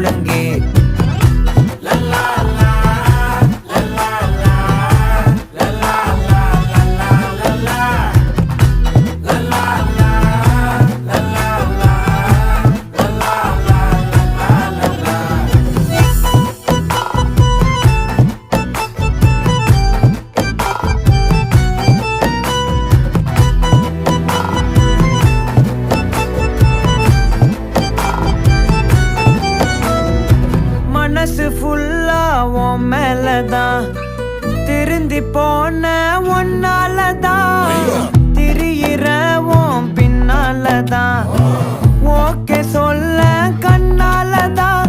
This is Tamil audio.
முழங்கே மனசு ஃபுல்லா உன் மேலதான் திருந்தி போன ஒன்னாலதான் திரியிற உன் பின்னாலதான் ஓகே சொல்ல கண்ணாலதான்